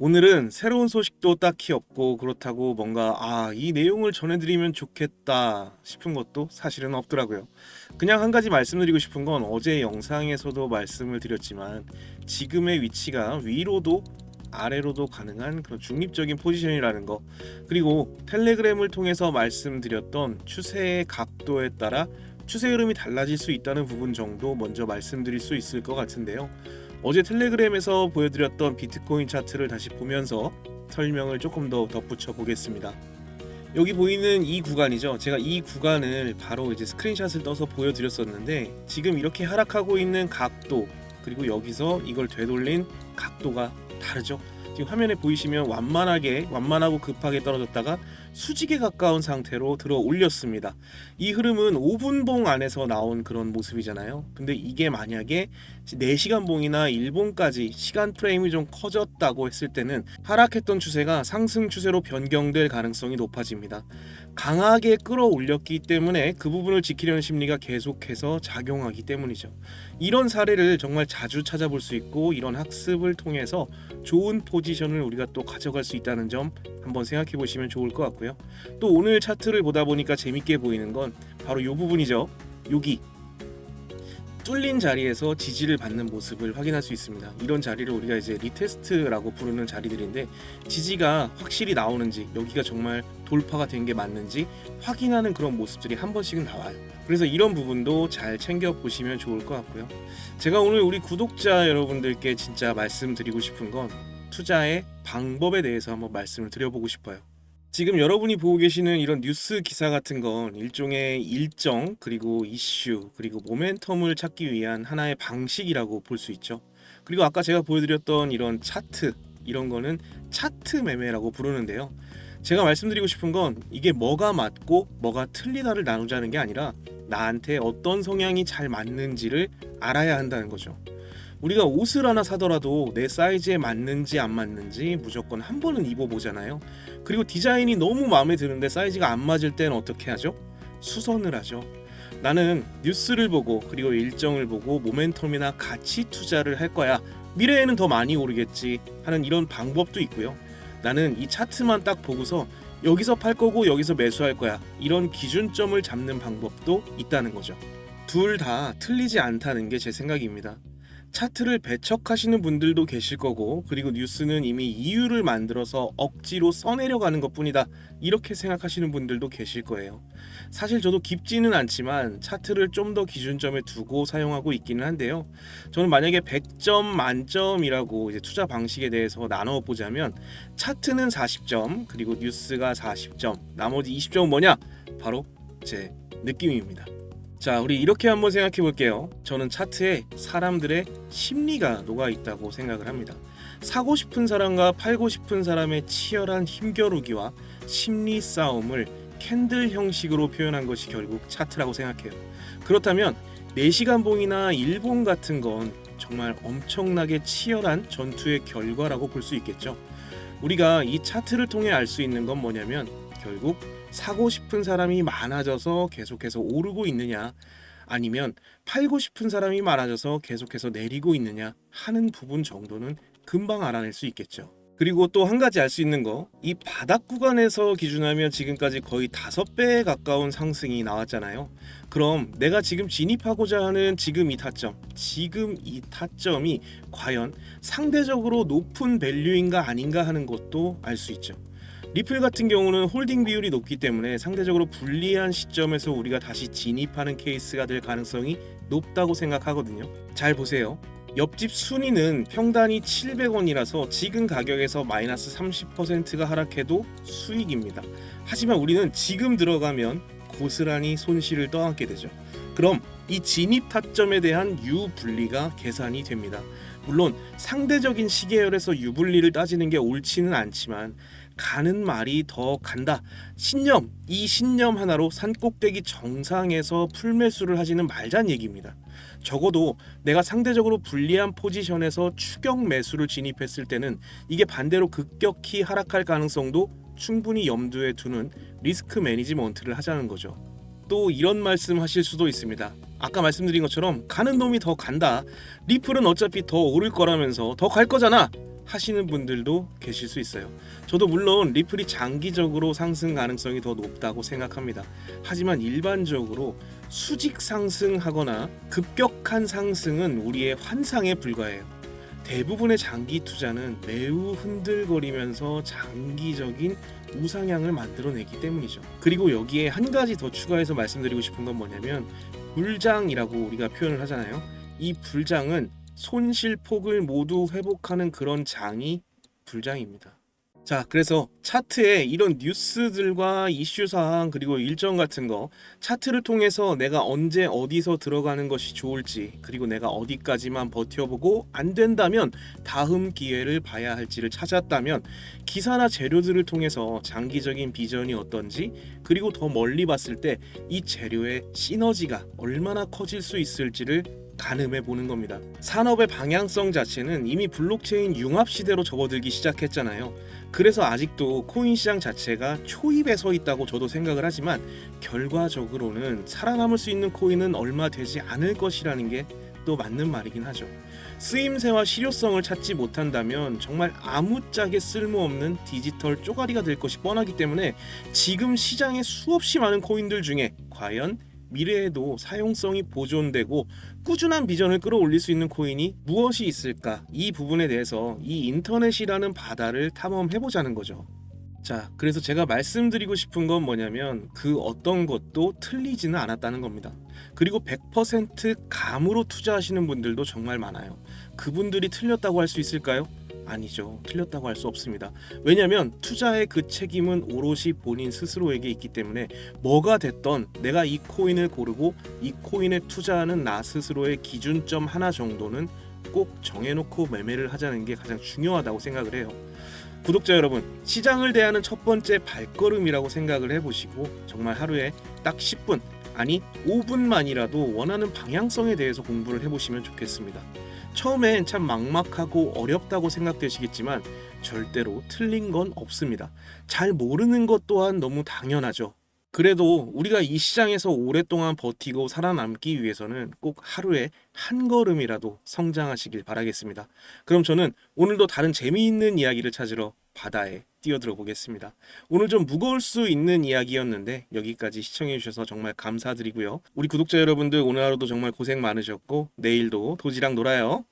오늘은 새로운 소식도 딱히 없고 그렇다고 뭔가 이 내용을 전해드리면 좋겠다 싶은 것도 사실은 없더라고요. 그냥 한 가지 말씀드리고 싶은 건 어제 영상에서도 말씀을 드렸지만 지금의 위치가 위로도 아래로도 가능한 그런 중립적인 포지션이라는 거, 그리고 텔레그램을 통해서 말씀드렸던 추세의 각도에 따라 추세 흐름이 달라질 수 있다는 부분 정도 먼저 말씀드릴 수 있을 것 같은데요. 어제 텔레그램에서 보여드렸던 비트코인 차트를 다시 보면서 설명을 조금 더 덧붙여 보겠습니다. 여기 보이는 이 구간이죠. 제가 이 구간을 바로 이제 스크린샷을 떠서 보여드렸었는데, 지금 이렇게 하락하고 있는 각도, 그리고 여기서 이걸 되돌린 각도가 다르죠. 지금 화면에 보이시면 완만하고 급하게 떨어졌다가 수직에 가까운 상태로 들어 올렸습니다. 이 흐름은 5분봉 안에서 나온 그런 모습이잖아요. 근데 이게 만약에 4시간 봉이나 1봉까지 시간 프레임이 좀 커졌다고 했을 때는 하락했던 추세가 상승 추세로 변경될 가능성이 높아집니다. 강하게 끌어올렸기 때문에 그 부분을 지키려는 심리가 계속해서 작용하기 때문이죠. 이런 사례를 정말 자주 찾아볼 수 있고, 이런 학습을 통해서 좋은 포지션을 우리가 또 가져갈 수 있다는 점 한번 생각해 보시면 좋을 것 같고요. 또 오늘 차트를 보다 보니까 재밌게 보이는 건 바로 이 부분이죠. 여기 뚫린 자리에서 지지를 받는 모습을 확인할 수 있습니다. 이런 자리를 우리가 이제 리테스트라고 부르는 자리들인데, 지지가 확실히 나오는지, 여기가 정말 돌파가 된 게 맞는지 확인하는 그런 모습들이 한 번씩은 나와요. 그래서 이런 부분도 잘 챙겨 보시면 좋을 것 같고요. 제가 오늘 우리 구독자 여러분들께 진짜 말씀드리고 싶은 건 투자의 방법에 대해서 한번 말씀을 드려보고 싶어요. 지금 여러분이 보고 계시는 이런 뉴스 기사 같은 건 일종의 일정, 그리고 이슈, 그리고 모멘텀을 찾기 위한 하나의 방식이라고 볼 수 있죠. 그리고 아까 제가 보여드렸던 이런 차트, 이런 거는 차트 매매라고 부르는데요. 제가 말씀드리고 싶은 건 이게 뭐가 맞고 뭐가 틀리다를 나누자는 게 아니라 나한테 어떤 성향이 잘 맞는지를 알아야 한다는 거죠. 우리가 옷을 하나 사더라도 내 사이즈에 맞는지 안 맞는지 무조건 한 번은 입어보잖아요. 그리고 디자인이 너무 마음에 드는데 사이즈가 안 맞을 때는 어떻게 하죠? 수선을 하죠. 나는 뉴스를 보고, 그리고 일정을 보고 모멘텀이나 가치 투자를 할 거야, 미래에는 더 많이 오르겠지 하는 이런 방법도 있고요. 나는 이 차트만 딱 보고서 여기서 팔 거고 여기서 매수할 거야, 이런 기준점을 잡는 방법도 있다는 거죠. 둘 다 틀리지 않다는 게 제 생각입니다. 차트를 배척하시는 분들도 계실 거고, 그리고 뉴스는 이미 이유를 만들어서 억지로 써내려가는 것뿐이다, 이렇게 생각하시는 분들도 계실 거예요. 사실 저도 깊지는 않지만 차트를 좀 더 기준점에 두고 사용하고 있기는 한데요. 저는 만약에 100점 만점이라고 이제 투자 방식에 대해서 나눠 보자면, 차트는 40점, 그리고 뉴스가 40점, 나머지 20점은 뭐냐? 바로 제 느낌입니다. 자, 우리 이렇게 한번 생각해 볼게요. 저는 차트에 사람들의 심리가 녹아 있다고 생각을 합니다. 사고 싶은 사람과 팔고 싶은 사람의 치열한 힘겨루기와 심리 싸움을 캔들 형식으로 표현한 것이 결국 차트라고 생각해요. 그렇다면 4시간 봉이나 일봉 같은 건 정말 엄청나게 치열한 전투의 결과라고 볼 수 있겠죠. 우리가 이 차트를 통해 알 수 있는 건 뭐냐면, 결국 사고 싶은 사람이 많아져서 계속해서 오르고 있느냐, 아니면 팔고 싶은 사람이 많아져서 계속해서 내리고 있느냐 하는 부분 정도는 금방 알아낼 수 있겠죠. 그리고 또 한 가지 알 수 있는 거, 이 바닥 구간에서 기준하면 지금까지 거의 5배에 가까운 상승이 나왔잖아요. 그럼 내가 지금 진입하고자 하는 지금 이 타점이 과연 상대적으로 높은 밸류인가 아닌가 하는 것도 알 수 있죠. 리플 같은 경우는 홀딩 비율이 높기 때문에 상대적으로 불리한 시점에서 우리가 다시 진입하는 케이스가 될 가능성이 높다고 생각하거든요. 잘 보세요. 옆집 순위는 평단이 700원이라서 지금 가격에서 마이너스 30%가 하락해도 수익입니다. 하지만 우리는 지금 들어가면 고스란히 손실을 떠안게 되죠. 그럼 이 진입 타점에 대한 유불리가 계산이 됩니다. 물론 상대적인 시계열에서 유불리를 따지는 게 옳지는 않지만, 가는 말이 더 간다, 이 신념 하나로 산꼭대기 정상에서 풀매수를 하지는 말자는 얘기입니다. 적어도 내가 상대적으로 불리한 포지션에서 추격 매수를 진입했을 때는 이게 반대로 급격히 하락할 가능성도 충분히 염두에 두는 리스크 매니지먼트를 하자는 거죠. 또 이런 말씀 하실 수도 있습니다. 아까 말씀드린 것처럼 가는 놈이 더 간다, 리플은 어차피 더 오를 거라면서 더 갈 거잖아 하시는 분들도 계실 수 있어요. 저도 물론 리플이 장기적으로 상승 가능성이 더 높다고 생각합니다. 하지만 일반적으로 수직 상승하거나 급격한 상승은 우리의 환상에 불과해요. 대부분의 장기 투자는 매우 흔들거리면서 장기적인 우상향을 만들어내기 때문이죠. 그리고 여기에 한 가지 더 추가해서 말씀드리고 싶은 건 뭐냐면 불장이라고 우리가 표현을 하잖아요. 이 불장은 손실폭을 모두 회복하는 그런 장이 불장입니다. 자, 그래서 차트에 이런 뉴스들과 이슈 사항 그리고 일정 같은 거 차트를 통해서 내가 언제 어디서 들어가는 것이 좋을지, 그리고 내가 어디까지만 버텨보고 안 된다면 다음 기회를 봐야 할지를 찾았다면, 기사나 재료들을 통해서 장기적인 비전이 어떤지, 그리고 더 멀리 봤을 때 이 재료의 시너지가 얼마나 커질 수 있을지를 가늠해 보는 겁니다. 산업의 방향성 자체는 이미 블록체인 융합 시대로 접어들기 시작했잖아요. 그래서 아직도 코인 시장 자체가 초입에 서 있다고 저도 생각을 하지만, 결과적으로는 살아남을 수 있는 코인은 얼마 되지 않을 것이라는 게 또 맞는 말이긴 하죠. 쓰임새와 실효성을 찾지 못한다면 정말 아무짝에 쓸모없는 디지털 쪼가리가 될 것이 뻔하기 때문에, 지금 시장에 수없이 많은 코인들 중에 과연 미래에도 사용성이 보존되고 꾸준한 비전을 끌어올릴 수 있는 코인이 무엇이 있을까? 이 부분에 대해서 이 인터넷이라는 바다를 탐험해보자는 거죠. 자, 그래서 제가 말씀드리고 싶은 건 뭐냐면 그 어떤 것도 틀리지는 않았다는 겁니다. 그리고 100% 감으로 투자하시는 분들도 정말 많아요. 그분들이 틀렸다고 할 수 있을까요? 아니죠. 틀렸다고 할 수 없습니다. 왜냐하면 투자의 그 책임은 오롯이 본인 스스로에게 있기 때문에, 뭐가 됐던 내가 이 코인을 고르고 이 코인에 투자하는 나 스스로의 기준점 하나 정도는 꼭 정해놓고 매매를 하자는 게 가장 중요하다고 생각을 해요. 구독자 여러분, 시장을 대하는 첫 번째 발걸음이라고 생각을 해보시고 정말 하루에 딱 10분, 아니 5분만이라도 원하는 방향성에 대해서 공부를 해보시면 좋겠습니다. 처음엔 참 막막하고 어렵다고 생각되시겠지만 절대로 틀린 건 없습니다. 잘 모르는 것 또한 너무 당연하죠. 그래도 우리가 이 시장에서 오랫동안 버티고 살아남기 위해서는 꼭 하루에 한 걸음이라도 성장하시길 바라겠습니다. 그럼 저는 오늘도 다른 재미있는 이야기를 찾으러 바다에 뛰어들어 보겠습니다. 오늘 좀 무거울 수 있는 이야기였는데 여기까지 시청해 주셔서 정말 감사드리고요. 우리 구독자 여러분들 오늘 하루도 정말 고생 많으셨고 내일도 도지랑 놀아요.